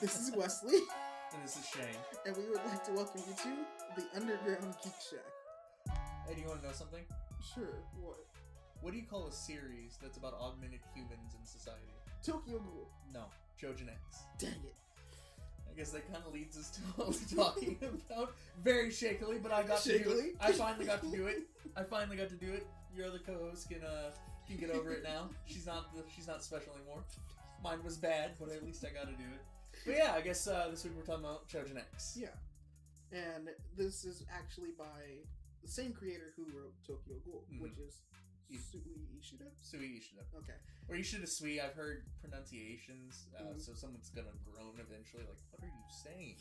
This is Wesley. And this is Shane. And we would like to welcome you to the UnderGround Geek Shack. Hey, do you want to know something? Sure, what? What do you call a series that's about augmented humans in society? Tokyo Ghoul. No, Choujin X. Dang it. I guess that kind of leads us to what we're talking about. Very shakily, but I got to do it. I finally got to do it. Your other co-host can get over it now. She's not special anymore. Mine was bad, but at least I got to do it. But yeah, I guess this week we're talking about Choujin X. Yeah. And this is actually by the same creator who wrote Tokyo Ghoul, which is Ishida? Sui Ishida. Okay. Or Ishida Sui. I've heard pronunciations, so someone's gonna groan eventually, like, what are you saying?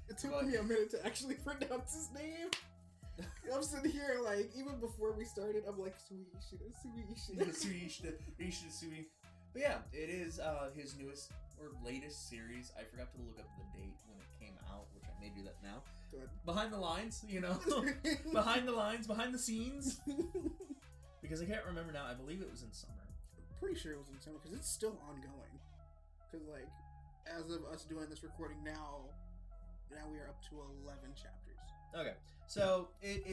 It took me a minute to actually pronounce his name. I'm sitting here, like, even before we started, I'm like, Sui Ishida, Sui Ishida. Sui Ishida, Ishida Sui. But yeah, it is his newest or latest series. I forgot to look up the date when it came out, which I may do that now. Good. Behind the lines, you know? Behind the lines, behind the scenes. Because I can't remember now. I believe it was in summer. I'm pretty sure it was in summer, because it's still ongoing. Because, like, as of us doing this recording now we are up to 11 chapters. Okay. So, it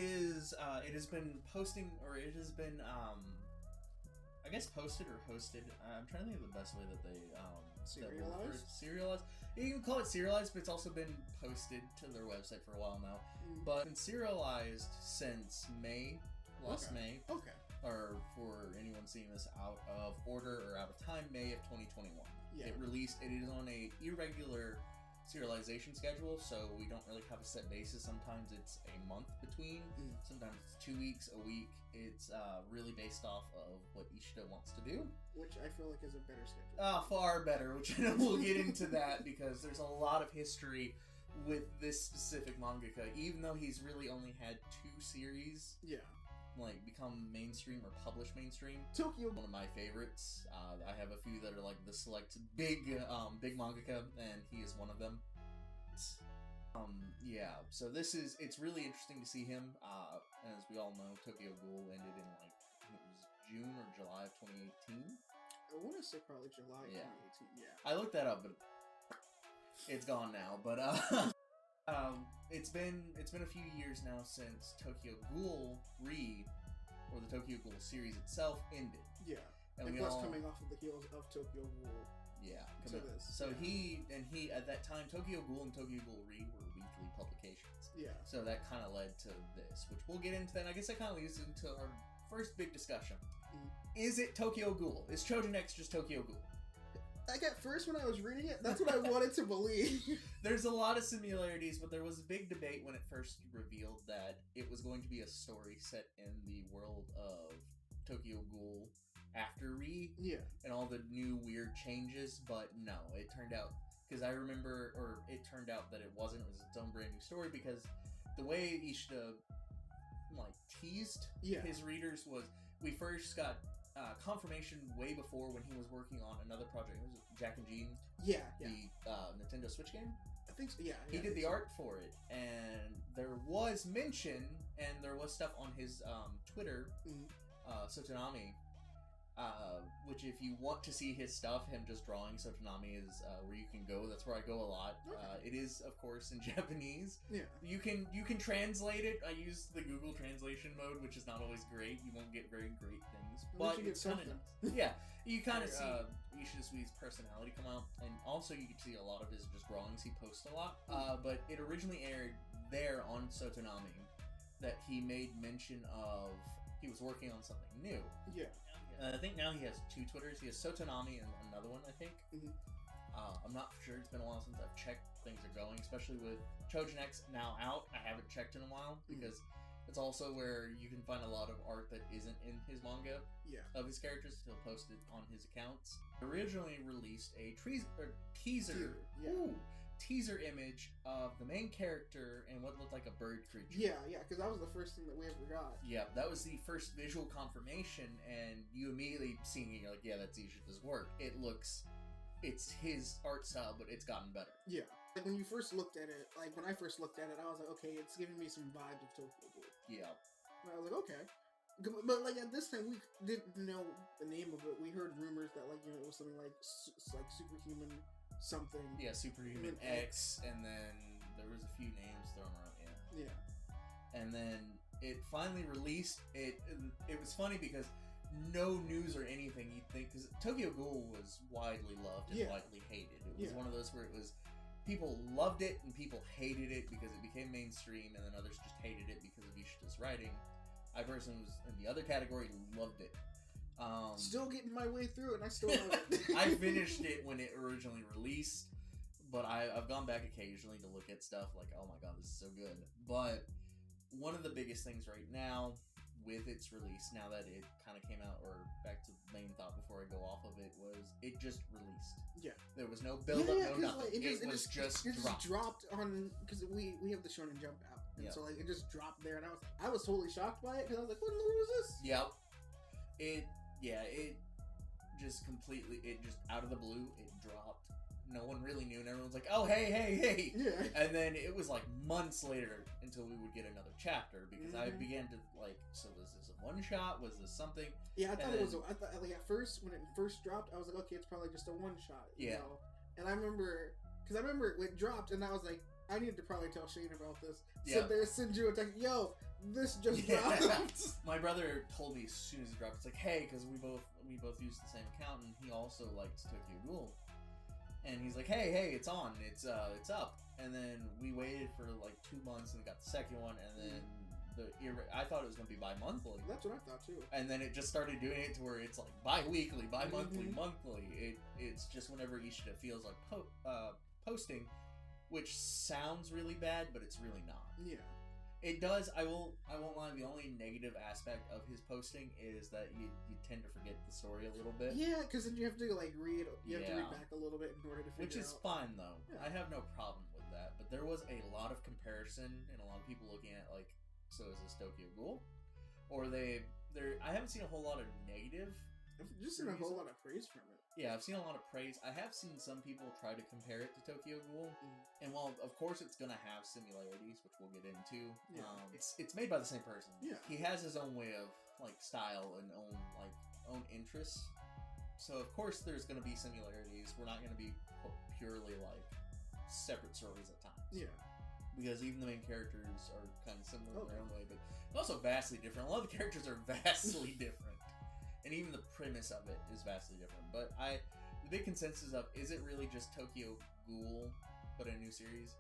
has been posting, or it has been, I guess posted or hosted. I'm trying to think of the best way that they serialized. Serialized. You can call it serialized, but it's also been posted to their website for a while now. But it's been serialized since May. May. Okay. Or for anyone seeing this out of order or out of time, May of 2021. Yeah. It is on a irregular serialization schedule, so we don't really have a set basis. Sometimes it's a month between, sometimes it's 2 weeks, a week. It's really based off of what Ishida wants to do. Which I feel like is a better schedule. Far better, which I know we'll get into that because there's a lot of history with this specific mangaka, even though he's really only had 2 series. Yeah. Like, become mainstream or publish mainstream. Tokyo, one of my favorites. I have a few that are like the select big mangaka, and he is one of them. Yeah, so it's really interesting to see him. As we all know, Tokyo Ghoul ended in like, it was June or July of 2018. I want to say probably July 2018, yeah. I looked that up, but it's gone now, but it's been a few years now since Tokyo Ghoul or the Tokyo Ghoul series itself ended. Yeah. And plus coming off of the heels of Tokyo Ghoul. Yeah. To this. So he at that time, Tokyo Ghoul and Tokyo Ghoul Re were weekly publications. Yeah. So that kind of led to this, which we'll get into. And I guess that kind of leads into our first big discussion. Is it Tokyo Ghoul? Is Choujin X just Tokyo Ghoul? Like, at first when I was reading it, that's what I wanted to believe. There's a lot of similarities, but there was a big debate when it first revealed that it was going to be a story set in the world of Tokyo Ghoul after Re. Yeah. And all the new weird changes, but no, it turned out, because it turned out that it wasn't. It was its own brand new story, because the way Ishida, like, teased his readers was, we first got confirmation way before when he was working on another project. It was Jack and Gene. Yeah. The Nintendo Switch game. I think so. Yeah. He did the art for it, and there was mention, and there was stuff on his Twitter, Sotonami, which if you want to see his stuff, him just drawing Sotonami is where you can go. That's where I go a lot. Okay. It is, of course, in Japanese. Yeah. You can translate it. I use the Google translation mode, which is not always great. You won't get very great things, but it's kind of nice. Yeah, you kind of see Ishida Sui's personality come out, and also you can see a lot of his just drawings. He posts a lot, but it originally aired there on Sotonami that he made mention of. He was working on something new. Yeah. I think now he has 2 Twitters. He has Sotonami and another one, I think. I'm not sure. It's been a while since I've checked. Things are going, especially with Choujin X now out. I haven't checked in a while because it's also where you can find a lot of art that isn't in his manga of his characters. He'll post it on his accounts. Originally released a teaser. Teaser image of the main character and what looked like a bird creature. Yeah, because that was the first thing that we ever got. Yeah, that was the first visual confirmation, and you immediately seeing it, you're like, yeah, that's Ishida's work. It's his art style, but it's gotten better. Yeah. Like, when you first looked at it, like, when I first looked at it, I was like, okay, it's giving me some vibes of Tokyo Ghoul. Yeah. And I was like, okay. But, like, at this time, we didn't know the name of it. We heard rumors that, like, it was something like superhuman something. Yeah, Superhuman X, and then there was a few names thrown around. Yeah. And then it finally released. It was funny because no news or anything you'd think, because Tokyo Ghoul was widely loved and widely hated. It was one of those where it was people loved it and people hated it because it became mainstream, and then others just hated it because of Ishida's writing. I personally was in the other category, loved it. Still getting my way through it, and I still love it. I finished it when it originally released, but I've gone back occasionally to look at stuff like, oh my god, this is so good. But one of the biggest things right now with its release, now that it kind of came out, or back to the main thought before I go off of it, was it just released. Yeah. There was no build up, no nothing. Like, it was just dropped on, because we have the Shonen Jump app, and so like it just dropped there, and I was totally shocked by it, because I was like, what in the world is this? Yep. It just completely, it just out of the blue, it dropped. No one really knew, and everyone's like, oh, hey. Yeah. And then it was like months later until we would get another chapter, because I began to like, so was this a one shot? Was this something? Yeah, I thought like at first, when it first dropped, I was like, okay, it's probably just a one shot. You know? And I remember when it dropped, and I was like, I need to probably tell Shane about this. So there, send you a text, yo, this just dropped. My brother told me as soon as it dropped, it's like, hey, because we both use the same account, and he also likes Tokyo Ghoul. And he's like, hey, it's on, it's up. And then we waited for like 2 months and got the second one, and then I thought it was going to be bi-monthly. That's what I thought too. And then it just started doing it to where it's like bi-weekly, bi-monthly, monthly. It's just whenever Ishida feels like posting, which sounds really bad, but it's really not. Yeah. It does. I won't lie. The only negative aspect of his posting is that you tend to forget the story a little bit. Yeah, because then you have to like read. You have to read back a little bit in order to figure out. Which is fine though. Yeah. I have no problem with that. But there was a lot of comparison and a lot of people looking at like, so is this Tokyo Ghoul? Or I haven't seen a whole lot of negative. I've just seen a whole lot of praise from it. Yeah, I've seen a lot of praise. I have seen some people try to compare it to Tokyo Ghoul, and while of course it's gonna have similarities, which we'll get into, it's made by the same person. Yeah, he has his own way of like style and own interests. So of course there's gonna be similarities. We're not gonna be purely like separate stories at times. Yeah, because even the main characters are kind of similar in their own way, but also vastly different. A lot of the characters are vastly different. And even the premise of it is vastly different. But the big consensus of, is it really just Tokyo Ghoul, but a new series?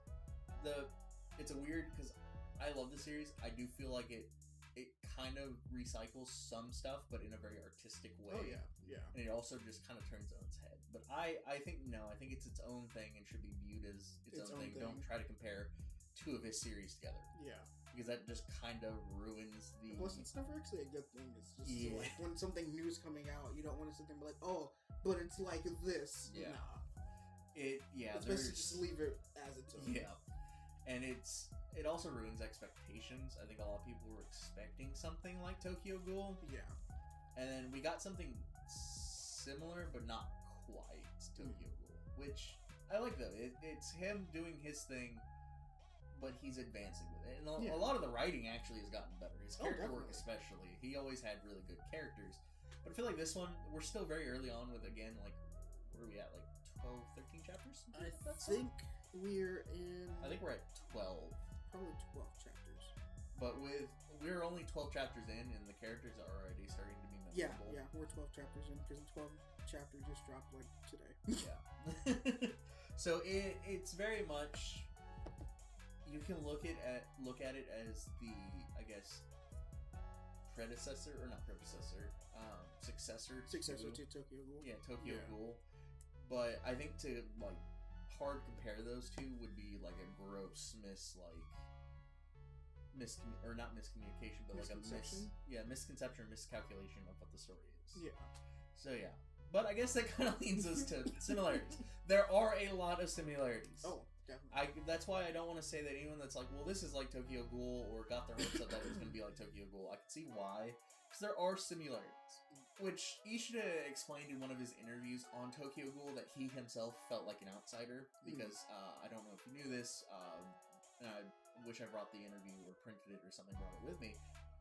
It's a weird, because I love the series. I do feel like it kind of recycles some stuff, but in a very artistic way. Oh, yeah. And it also just kind of turns on its head. But I think, no, I think it's its own thing and should be viewed as its own thing. Don't try to compare two of his series together. Yeah. Because that just kind of ruins the... Plus, it's never actually a good thing. It's just like when something new's coming out, you don't want to sit there and be like, oh, but it's like this. Yeah. Nah. It's best to just leave it as its own. Yeah. And it also ruins expectations. I think a lot of people were expecting something like Tokyo Ghoul. Yeah. And then we got something similar, but not quite Tokyo Ghoul. Which I like, though. It's him doing his thing, but he's advancing with it. And a lot of the writing actually has gotten better. His character work especially. He always had really good characters. But I feel like this one, we're still very early on with, again, like, where are we at? Like 12, 13 chapters? I think we're in... I think we're at 12. Probably 12 chapters. But we're only 12 chapters in, and the characters are already starting to be memorable. Yeah, we're 12 chapters in, because the 12th chapter just dropped, like, today. Yeah. So it's very much... You can look at it as the, I guess, successor to Tokyo Ghoul. Yeah, Tokyo Ghoul. But I think to like hard compare those two would be like a gross misconception, or miscalculation of what the story is. Yeah. So yeah. But I guess that kind of leads us to similarities. There are a lot of similarities. Oh, definitely. That's why I don't want to say that anyone that's like, well, this is like Tokyo Ghoul, or got their hopes up that it was going to be like Tokyo Ghoul. I can see why. Because there are similarities. Which Ishida explained in one of his interviews on Tokyo Ghoul that he himself felt like an outsider. Because, I don't know if you knew this, and I wish I brought the interview or printed it or something, brought it with me.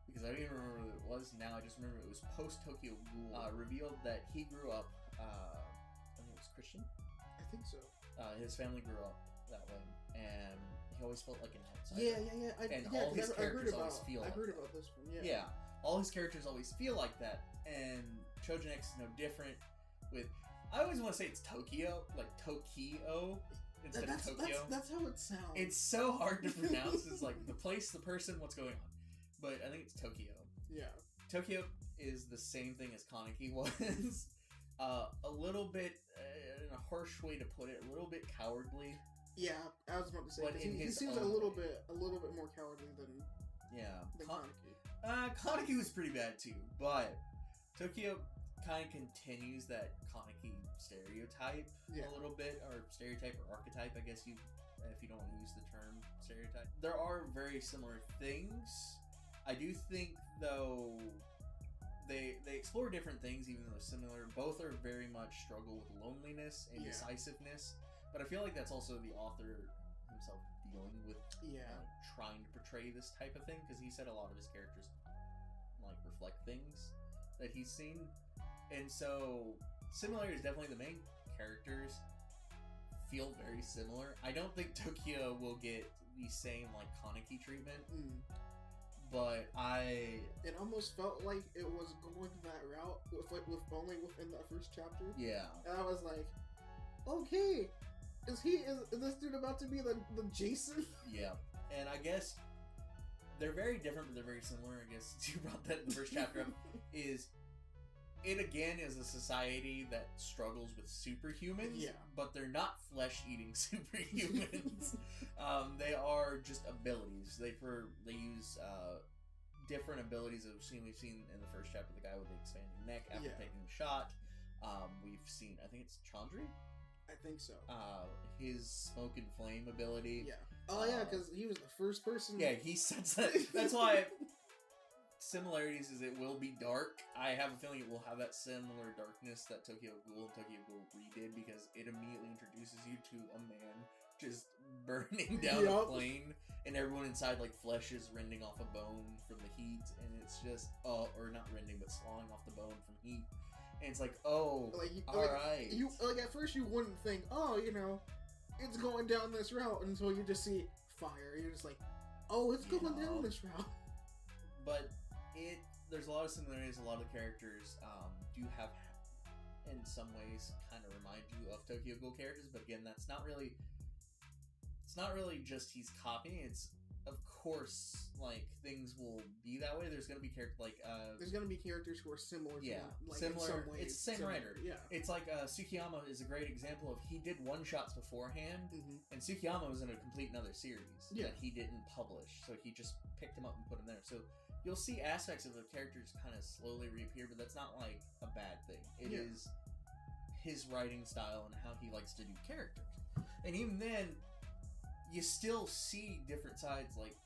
Because I don't even remember what it was now. I just remember it was post-Tokyo Ghoul revealed that he grew up, I think it was Christian? I think so. his family grew up that way, and he always felt like an outsider. Yeah. All his characters always feel like that. I heard about this one, Yeah, all his characters always feel like that, and Choujin X is no different with... I always want to say it's Tokyo, like Tokyo, instead of Tokyo. That's how it sounds. It's so hard to pronounce. It's like the place, the person, what's going on. But I think it's Tokyo. Yeah. Tokyo is the same thing as Kaneki was. A little bit, in a harsh way to put it, a little bit cowardly. Yeah, I was about to say, he seems a little bit more cowardly than Kaneki. Kaneki was pretty bad too, but Tokyo kind of continues that Kaneki stereotype a little bit, or stereotype or archetype, I guess, if you don't want to use the term stereotype. There are very similar things. I do think, though, they explore different things, even though they're similar. Both are very much struggle with loneliness and decisiveness, but I feel like that's also the author himself dealing with trying to portray this type of thing, because he said a lot of his characters like reflect things that he's seen. And so, similarity is definitely the main characters feel very similar. I don't think Tokyo will get the same, like, Kaneki treatment. But it almost felt like it was going that route with only within that first chapter. Yeah. And I was like, okay, is this dude about to be the Jason? Yeah. And I guess they're very different, but they're very similar. I guess you brought that in the first chapter up. It again is a society that struggles with superhumans, but they're not flesh-eating superhumans. They are just abilities. They use different abilities that we've seen in the first chapter. The guy with the expanding neck after taking the shot. We've seen, I think it's Chandri? I think so. His smoke and flame ability. Yeah. Oh yeah, because he was the first person. Yeah, he sets that. That's why. Similarities is it will be dark. I have a feeling it will have that similar darkness that Tokyo Ghoul redid, because it immediately introduces you to a man just burning down a plane, and everyone inside, like, flesh is rending off a bone from the heat, and it's just or not rending, but slawing off the bone from heat, and it's like, alright. You at first you wouldn't think, it's going down this route, until you just see fire. You're just like, oh, it's going down this route. But there's a lot of similarities. A lot of the characters do have, in some ways, kind of remind you of Tokyo Ghoul characters. But again, it's not really just he's copying. It's, of course, like, things will be that way. There's gonna be there's gonna be characters who are similar. Similar. In some ways, it's the same writer. Yeah. It's like Tsukiyama is a great example of, he did one-shots beforehand, and Tsukiyama was in a complete another series that he didn't publish, so he just picked him up and put him there. So you'll see aspects of the characters kind of slowly reappear, but that's not like a bad thing. It is his writing style and how he likes to do characters. And even then, you still see different sides. Like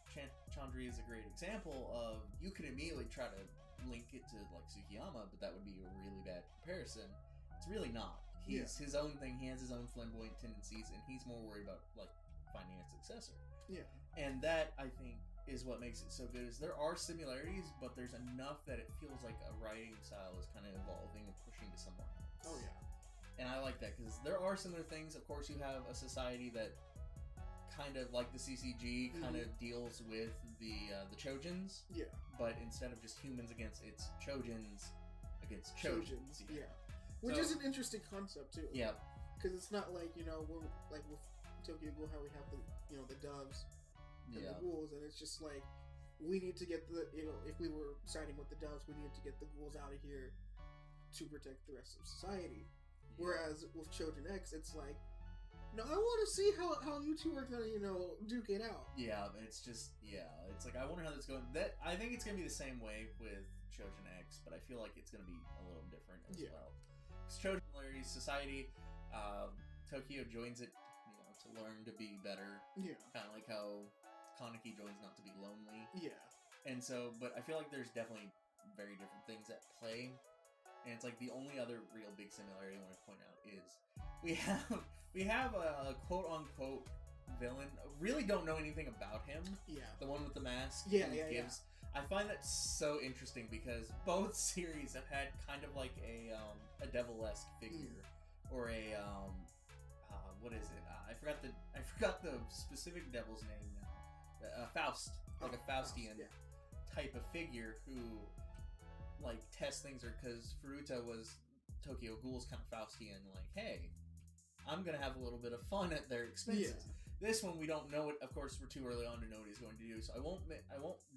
Chandri is a great example of, you can immediately try to link it to like Tsukiyama, but that would be a really bad comparison. It's really not. He's his own thing. He has his own flamboyant tendencies, and he's more worried about like finding a successor. Yeah. And that, I think, is what makes it so good. Is there are similarities, but there's enough that it feels like a writing style is kind of evolving and pushing to somewhere else. Oh yeah. And I like that, because there are similar things. Of course, you have a society that kind of like the CCG kind of deals with the Choujins. Yeah. But instead of just humans against, it's Choujins against Choujins. Yeah. Which is an interesting concept too. Yeah. Because it's not like, we're like with Tokyo Ghoul, how we have the doves and the ghouls, and it's just like, we need to get the, if we were siding with the doves, we need to get the ghouls out of here to protect the rest of society. Yeah. Whereas with Choujin X, it's like, no, I want to see how you two are gonna, duke it out. Yeah, it's just, it's like, I wonder how that's going. I think it's gonna be the same way with Choujin X, but I feel like it's gonna be a little different as well. Because Choujin society, Tokyo joins it, to learn to be better. Yeah. Kind of like how Kaneki joins not to be lonely. Yeah. And so, but I feel like there's definitely very different things at play. And it's like the only other real big similarity I want to point out is we have a quote unquote villain. Really don't know anything about him. Yeah. The one with the mask. Yeah. I find that so interesting, because both series have had kind of like a devil-esque figure, or a what is it? I forgot the specific devil's name now. Faust, like a Faustian type of figure who like tests things, or because Furuta was Tokyo Ghoul's kind of Faustian, like, hey, I'm gonna have a little bit of fun at their expenses. Yeah. This one we don't know it. Of course, we're too early on to know what he's going to do, so I won't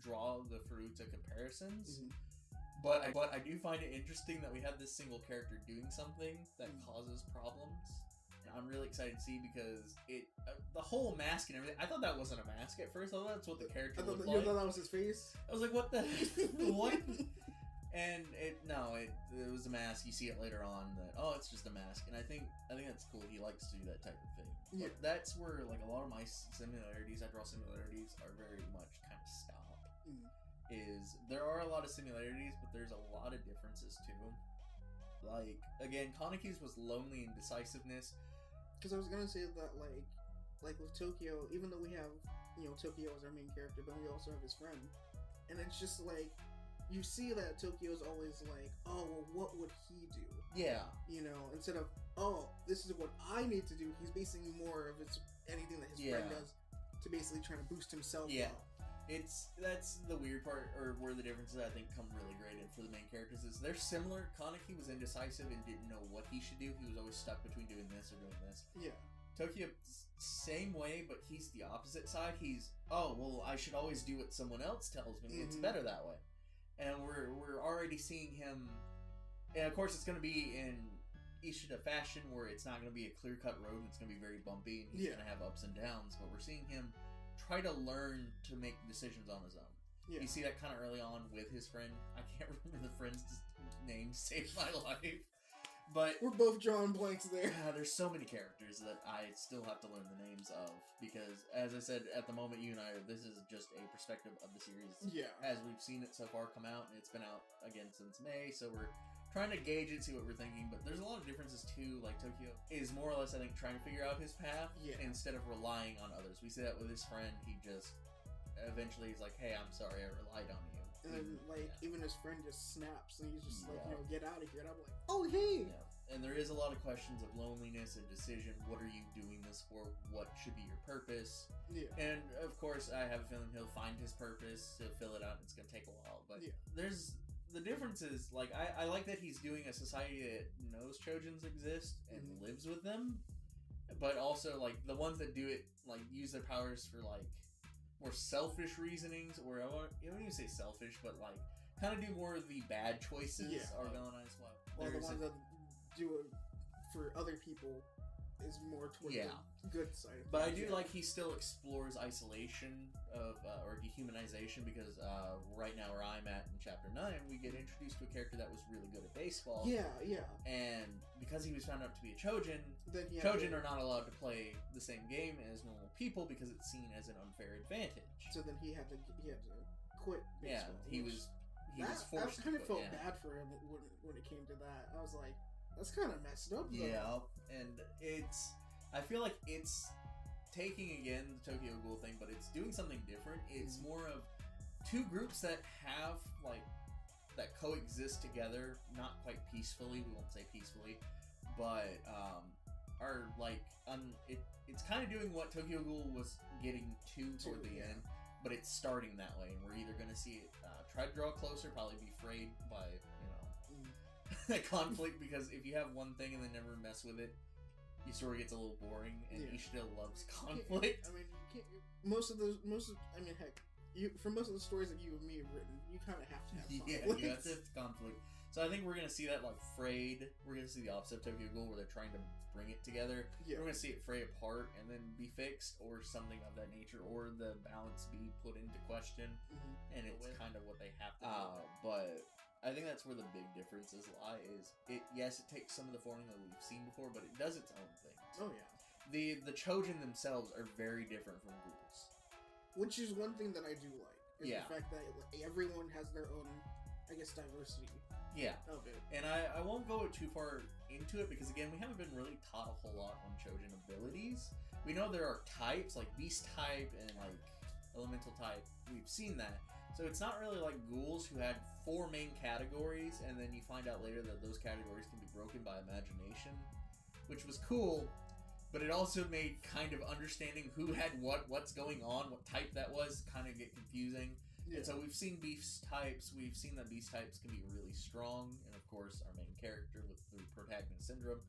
draw the Furuta comparisons. Mm-hmm. But I do find it interesting that we have this single character doing something that causes problems. And I'm really excited to see, because the whole mask and everything, I thought that wasn't a mask at first. I thought that's what the character looked like. You thought that was his face? I was like, what the what? And it was a mask. You see it later on that, oh, it's just a mask. And I think that's cool. He likes to do that type of thing. Yeah. But that's where like a lot of my similarities, I draw similarities, are very much kind of stop. Is there are a lot of similarities, but there's a lot of differences too. Like, again, Kaneki's was lonely and decisiveness. Because I was gonna say that, like with Tokyo, even though we have, Tokyo as our main character, but we also have his friend, and it's just like, you see that Tokyo's always like, oh, well, what would he do? Yeah. Instead of, oh, this is what I need to do, he's basing more of anything that his friend does to basically trying to boost himself up. That's the weird part, or where the differences I think come really great in for the main characters is they're similar. Kaneki was indecisive and didn't know what he should do. He was always stuck between doing this or doing this. Yeah. Tokyo, same way, but he's the opposite side. He's, oh, well, I should always do what someone else tells me. It's better that way. And we're already seeing him, and of course it's going to be in Ishida fashion, where it's not going to be a clear-cut road, and it's going to be very bumpy, and he's going to have ups and downs, but we're seeing him try to learn to make decisions on his own. Yeah. You see that kind of early on with his friend. I can't remember the friend's name to save my life. But we're both drawing blanks there. There's so many characters that I still have to learn the names of, because, as I said, at the moment, you and I, this is just a perspective of the series. Yeah. As we've seen it so far come out, and it's been out again since May, so we're trying to gauge it, see what we're thinking, but there's a lot of differences too. Like, Tokyo is more or less, I think, trying to figure out his path instead of relying on others. We see that with his friend. He just eventually is like, hey, I'm sorry, I relied on you. And then, even his friend just snaps, and he's just like, get out of here. And I'm like, oh, hey! Yeah. And there is a lot of questions of loneliness and decision. What are you doing this for? What should be your purpose? Yeah. And, of course, I have a feeling he'll find his purpose to fill it out. It's going to take a while. But there's... The difference is, like, I like that he's doing a society that knows Choujins exist and lives with them. But also, like, the ones that do it, like, use their powers for, like, more selfish reasonings, or I wouldn't even say selfish, but like kind of do more of the bad choices are villainized. Well, the ones that do it for other people is more towards the good side of things. But I do like he still explores isolation of or dehumanization, because right now where I'm at in chapter 9, we get introduced to a character that was really good at baseball. Yeah. And because he was found out to be a Choujin, Choujin are not allowed to play the same game as normal people because it's seen as an unfair advantage. So then he had to quit baseball. Yeah, he was forced. I kind of felt bad for him when it came to that. I was like, that's kind of messed up, though. Yeah, and I feel like it's taking, again, the Tokyo Ghoul thing, but it's doing something different. It's more of two groups that have, like, that coexist together, not quite peacefully, we won't say peacefully, but, are, like, it's kind of doing what Tokyo Ghoul was getting to toward the end, but it's starting that way, and we're either going to see it try to draw closer, probably be frayed by, conflict, because if you have one thing and then never mess with it, your story gets a little boring, and Ishida loves conflict. For most of the stories that you and me have written, you kind of have to have conflict. Yeah, you have to have conflict. So I think we're going to see that, like, frayed. We're going to see the opposite of Tokyo Ghoul, where they're trying to bring it together. Yeah. We're going to see it fray apart and then be fixed, or something of that nature, or the balance be put into question, and it's kind of what they have to do. But I think that's where the big differences lie, is it takes some of the formula we've seen before, but it does its own things. Oh, yeah. The Choujin themselves are very different from ghouls. Which is one thing that I do like, is the fact that everyone has their own, I guess, diversity. Yeah. Of it. And I won't go too far into it, because, again, we haven't been really taught a whole lot on Choujin abilities. We know there are types, like beast type and, like, elemental type. We've seen that. So it's not really like ghouls, who had 4 main categories, and then you find out later that those categories can be broken by imagination, which was cool, but it also made kind of understanding who had what's going on, what type that was, kind of get confusing. Yeah. And so we've seen beast types. We've seen that beast types can be really strong, and of course, our main character with the protagonist syndrome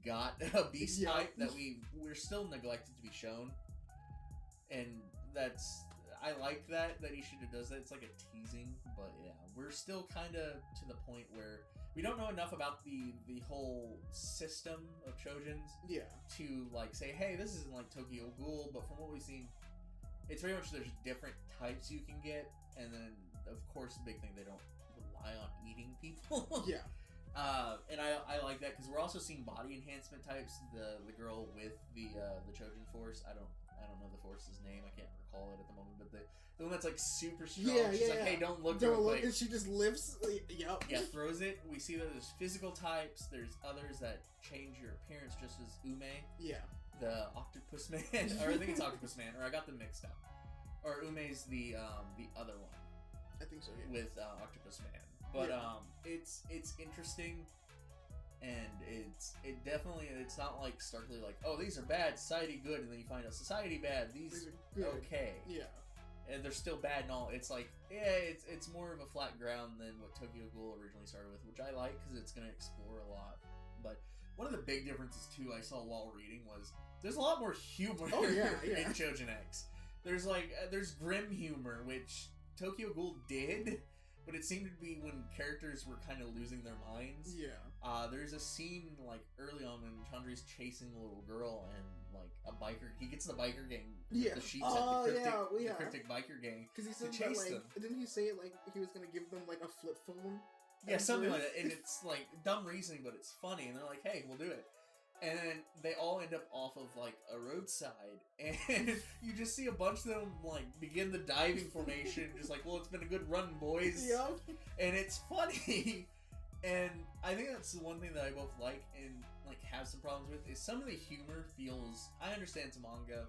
got a beast type that we're still neglected to be shown, and I like that Ishida does that. It's like a teasing, but yeah, we're still kind of to the point where we don't know enough about the whole system of Choujins to like say, hey, this isn't like Tokyo Ghoul, but from what we've seen, it's very much there's different types you can get, and then of course the big thing, they don't rely on eating people. And I like that because we're also seeing body enhancement types. The girl with the Choujin force, I don't know the force's name. I can't recall it at the moment, but the one that's like super strong. She's like, hey, don't look, and she just lifts. Throws it. We see that there's physical types. There's others that change your appearance, just as Ume. The Octopus Man, or I think it's Octopus Man, or I got them mixed up. Or Ume's the other one. I think so. Yeah. With Octopus Man, but it's interesting. And it's not like starkly like, oh, these are bad, society good, and then you find out society bad, these are good. Okay. Yeah. And they're still bad and all. It's like, it's more of a flat ground than what Tokyo Ghoul originally started with, which I like because it's going to explore a lot. But one of the big differences, too, I saw while reading was there's a lot more humor in Choujin X. There's grim humor, which Tokyo Ghoul did, but it seemed to be when characters were kind of losing their minds. Yeah. There's a scene like early on when Chandri's chasing the little girl and like a biker. He gets the biker gang. Yeah. The sheets the cryptic biker gang. Because he said that, like, didn't he say it like he was gonna give them like a flip phone? Yeah, something like that. And it's like dumb reasoning, but it's funny. And they're like, "Hey, we'll do it." And then they all end up off of like a roadside, and you just see a bunch of them like begin the diving formation, just like, well, it's been a good run, boys. Yep. And it's funny, and I think that's the one thing that I both like and like have some problems with is some of the humor feels. I understand it's a manga,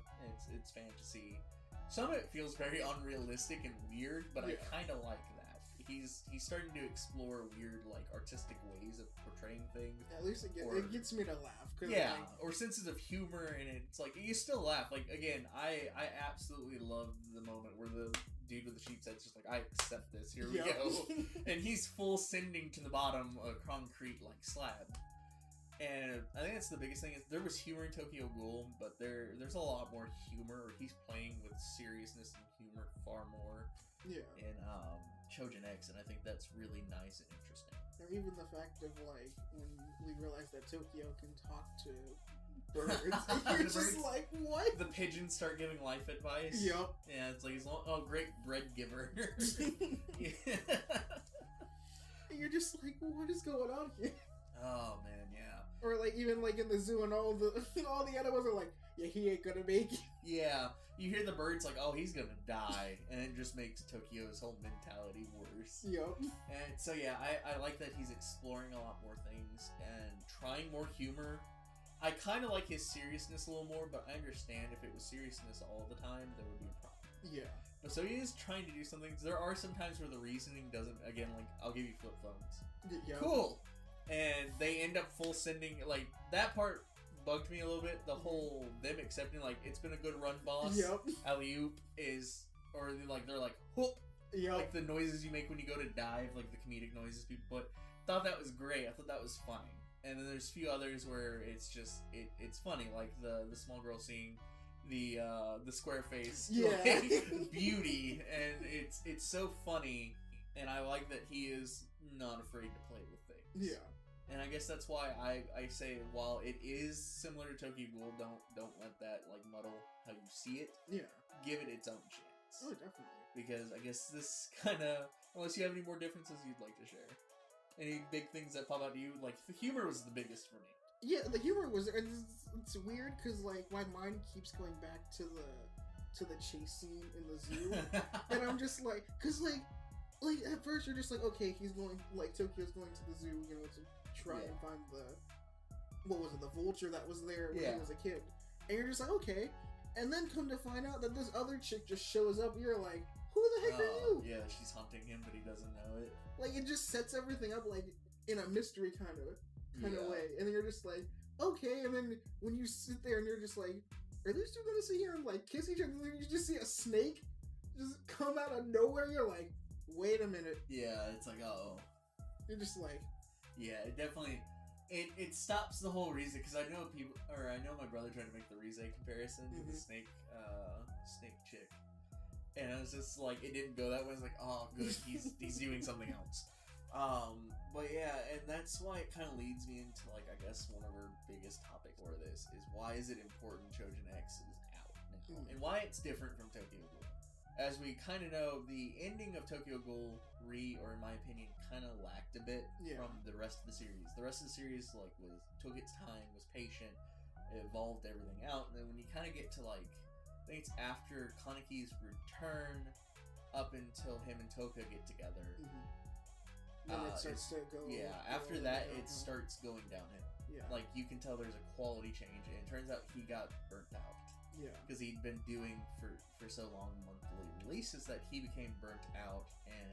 it's fantasy. Some of it feels very unrealistic and weird, but I kind of like that. He's starting to explore weird, like, artistic ways of portraying things. At least it gets me to laugh. Yeah, like, or senses of humor, and it's like, you still laugh. Like, again, I absolutely love the moment where the dude with the sheep's head's just like, I accept this, here we go. And he's full sending to the bottom a concrete, like, slab. And I think that's the biggest thing, is there was humor in Tokyo Ghoul, but there's a lot more humor, or he's playing with seriousness and humor far more. Yeah. In Choujin X, and I think that's really nice and interesting. Or even the fact of like when we realize that Tokyo can talk to birds, you're just like, what? The pigeons start giving life advice. Yep. Yeah, it's like great bread giver. Yeah. And you're just like, what is going on here? Oh man, yeah. Or like even like in the zoo and all the animals are like, yeah, he ain't gonna make it. Yeah, you hear the birds like, oh, he's gonna die, and it just makes Tokyo's whole mentality worse. Yep. And so yeah, I like that he's exploring a lot more things and trying more humor. I kind of like his seriousness a little more, but I understand if it was seriousness all the time, there would be a problem. Yeah. But so he is trying to do something. There are some times where the reasoning doesn't, again, like, I'll give you flip phones. Yep. Cool! And they end up full sending, like, that part bugged me a little bit. The whole them accepting, like, it's been a good run, boss. Yep. Alley-oop is, or like they're like, whoop. Yep. Like the noises you make when you go to dive, like the comedic noises people put. Thought that was great. I thought that was funny. And then there's a few others where it's just it's funny, like the small girl seeing the square face, like, beauty, and it's so funny. And I like that he is not afraid to play with things. Yeah. And I guess that's why I say, while it is similar to Tokyo Ghoul, don't let that like muddle how you see it. Yeah. Give it its own chance. Oh, definitely. Because I guess this kind of, unless you have any more differences you'd like to share, any big things that pop out to you, like the humor was the biggest for me. Yeah, the humor was. It's weird because like my mind keeps going back to the chase scene in the zoo, and I'm just like, because like at first you're just like, okay, he's going, like, Tokyo's going to the zoo, you know, to try and find the vulture that was there when he was a kid. And you're just like, okay. And then come to find out that this other chick just shows up, you're like, who the heck are you? Yeah, she's hunting him, but he doesn't know it. Like, it just sets everything up, like, in a mystery kind of way. And then you're just like, okay, and then when you sit there and you're just like, are these two gonna sit here and like kiss each other? And then you just see a snake just come out of nowhere. You're like, wait a minute. Yeah, it's like, oh. You're just like, yeah, it definitely. It stops the whole Rize, because I know my brother tried to make the Rize comparison to the snake chick, and I was just like, it didn't go that way. I was like, oh, good, he's doing something else. But yeah, and that's why it kind of leads me into, like, I guess one of our biggest topic for this is why is it important Choujin X is out now, and why it's different from Tokyo Ghoul. As we kind of know, the ending of Tokyo Ghoul or in my opinion, kind of lacked a bit from the rest of the series. The rest of the series, like, took its time, was patient, it evolved everything out, and then when you kind of get to, like, I think it's after Kaneki's return, up until him and Toka get together. Then it starts to go. Yeah, after that, it starts going downhill. Yeah. Like, you can tell there's a quality change, and it turns out he got burnt out. Yeah. Because he'd been doing for so long monthly releases that he became burnt out and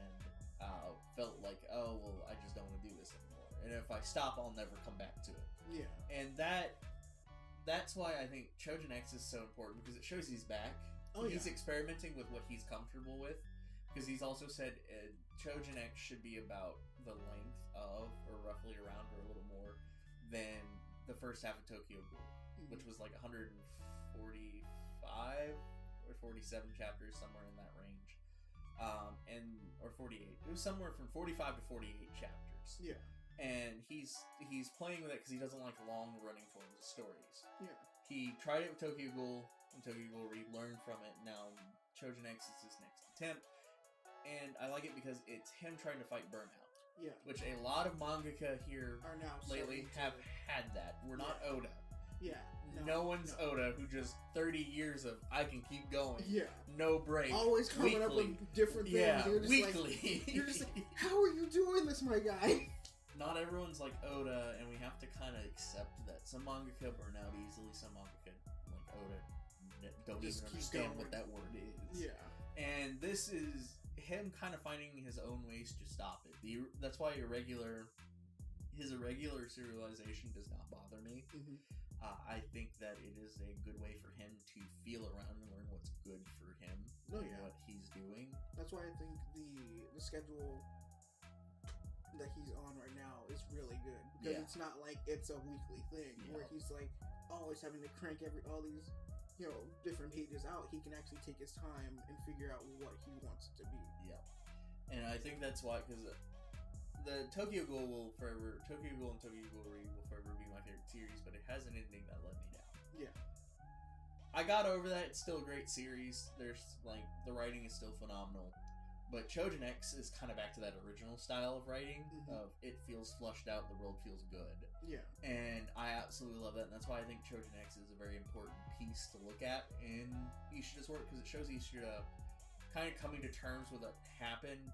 felt like, oh, well, I just don't want to do this anymore. And if I stop, I'll never come back to it. Yeah. And that's why I think Choujin X is so important, because it shows he's back. He's experimenting with what he's comfortable with. Because he's also said Choujin X should be about the length of, or roughly around, or a little more, than the first half of Tokyo Ghoul, which was like 145 or 47 chapters, somewhere in that range. Or 48. It was somewhere from 45 to 48 chapters. Yeah. And he's playing with it because he doesn't like long running forms of stories. Yeah. He tried it with Tokyo Ghoul, and Tokyo Ghoul learned from it. Now Choujin X is his next attempt. And I like it because it's him trying to fight burnout. Yeah. Which a lot of mangaka here lately have had that. We're not Oda. Yeah. No one's Oda, who just 30 years of I can keep going. Yeah. No break. Always coming up with different things. Yeah. Weekly. Like, you're just like, how are you doing this, my guy? Not everyone's like Oda, and we have to kind of accept that. Some mangaka burn out easily. Some mangaka, like Oda, don't even understand what that word is. Yeah. And this is him kind of finding his own ways to stop it. That's why his irregular serialization does not bother me. I think that it is a good way for him to feel around and learn what's good for him and what he's doing. That's why I think the schedule that he's on right now is really good, because it's not like it's a weekly thing where he's like always having to crank all these different pages out. He can actually take his time and figure out what he wants it to be. Yeah, and I think that's why, because the Tokyo Ghoul and Tokyo Ghoul Re will forever be my favorite series, but it has an ending that let me down. Yeah. I got over that. It's still a great series. There's, like, the writing is still phenomenal. But Choujin X is kind of back to that original style of writing, of it feels flushed out, the world feels good. Yeah. And I absolutely love that, and that's why I think Choujin X is a very important piece to look at in Ishida's work, because it shows Ishida kind of coming to terms with what happened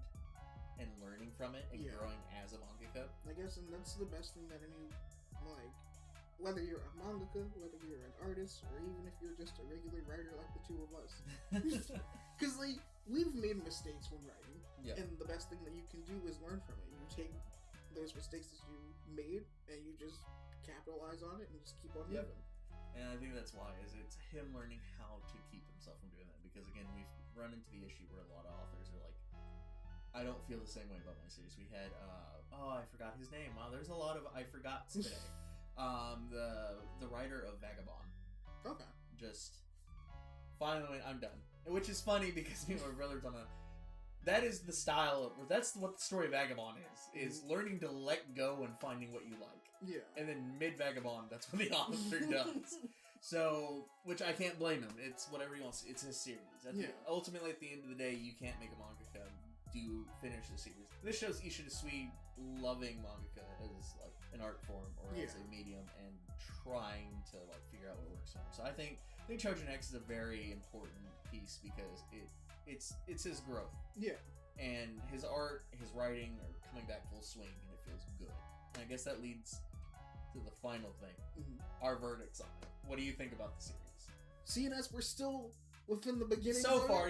and learning from it and growing as a mangaka. I guess, and that's the best thing that any, like, whether you're a mangaka, whether you're an artist, or even if you're just a regular writer like the two of us. Because, like, we've made mistakes when writing, and the best thing that you can do is learn from it. You take those mistakes that you made, and you just capitalize on it and just keep on moving. And I think that's why, is it's him learning how to keep himself from doing that. Because, again, we've run into the issue where a lot of authors are like, I don't feel the same way about my series. We had, I forgot his name. Wow, there's a lot of I forgots today. The writer of Vagabond. Okay. Just finally went, I'm done. Which is funny because me and my brother's on that is the style of, that's what the story of Vagabond is learning to let go and finding what you like. Yeah. And then mid-Vagabond, that's what the author does. So, which I can't blame him. It's whatever he wants. It's his series. Ultimately, at the end of the day, you can't make a mangaka finish the series. This shows Ishida Sui loving mangaka as like an art form or as a medium and trying to like figure out what works for him. So I think Choujin X is a very important piece because it's his growth. Yeah. And his art, his writing are coming back full swing and it feels good. And I guess that leads to the final thing. Our verdicts on it. What do you think about the series? Seeing as we're still within the beginning so far,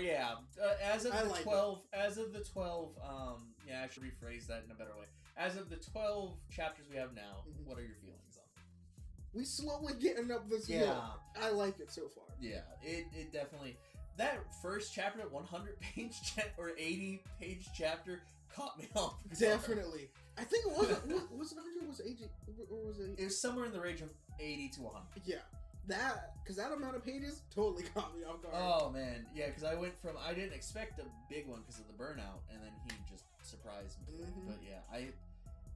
as of the 12, I should rephrase that in a better way. As of the 12 chapters we have now, what are your feelings on it? we slowly getting up this hill. I like it so far. Yeah, it definitely. That first chapter, 100-page or 80-page chapter, caught me off. Definitely. I think it was 100 was 80 or was it? It was somewhere in the range of 80 to 100. Yeah. Because that amount of pages totally caught me off guard. Oh, man. Yeah, because I didn't expect a big one because of the burnout, and then he just surprised me. Mm-hmm. But yeah,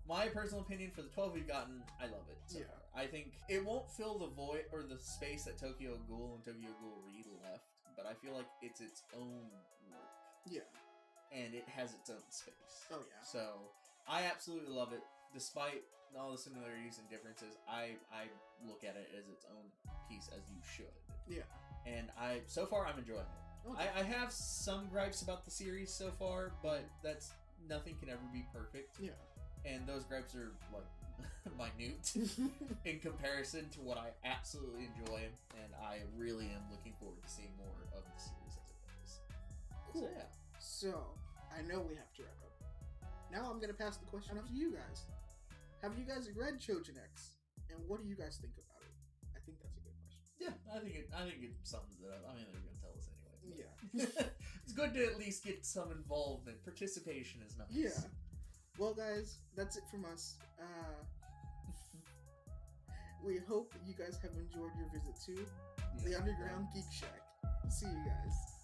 my personal opinion for the 12 we've gotten, I love it. So far. I think it won't fill the void or the space that Tokyo Ghoul and Tokyo Ghoul Read left, but I feel like it's its own work. Yeah. And it has its own space. Oh, yeah. So, I absolutely love it. Despite all the similarities and differences, I look at it as its own piece, as you should. Yeah. And so far, I'm enjoying it. Okay. I have some gripes about the series so far, but nothing can ever be perfect. Yeah. And those gripes are, like, minute in comparison to what I absolutely enjoy, and I really am looking forward to seeing more of the series as it goes. Cool. So I know we have to wrap up. Now I'm going to pass the question off to you guys. Have you guys read Choujin X? And what do you guys think about it? I think that's a good question. Yeah, I think it sums it up. I mean, they're going to tell us anyway. Yeah. It's good to at least get some involvement. Participation is nice. Yeah. Well, guys, that's it from us. We hope you guys have enjoyed your visit to the UnderGround Geek Shack. See you guys.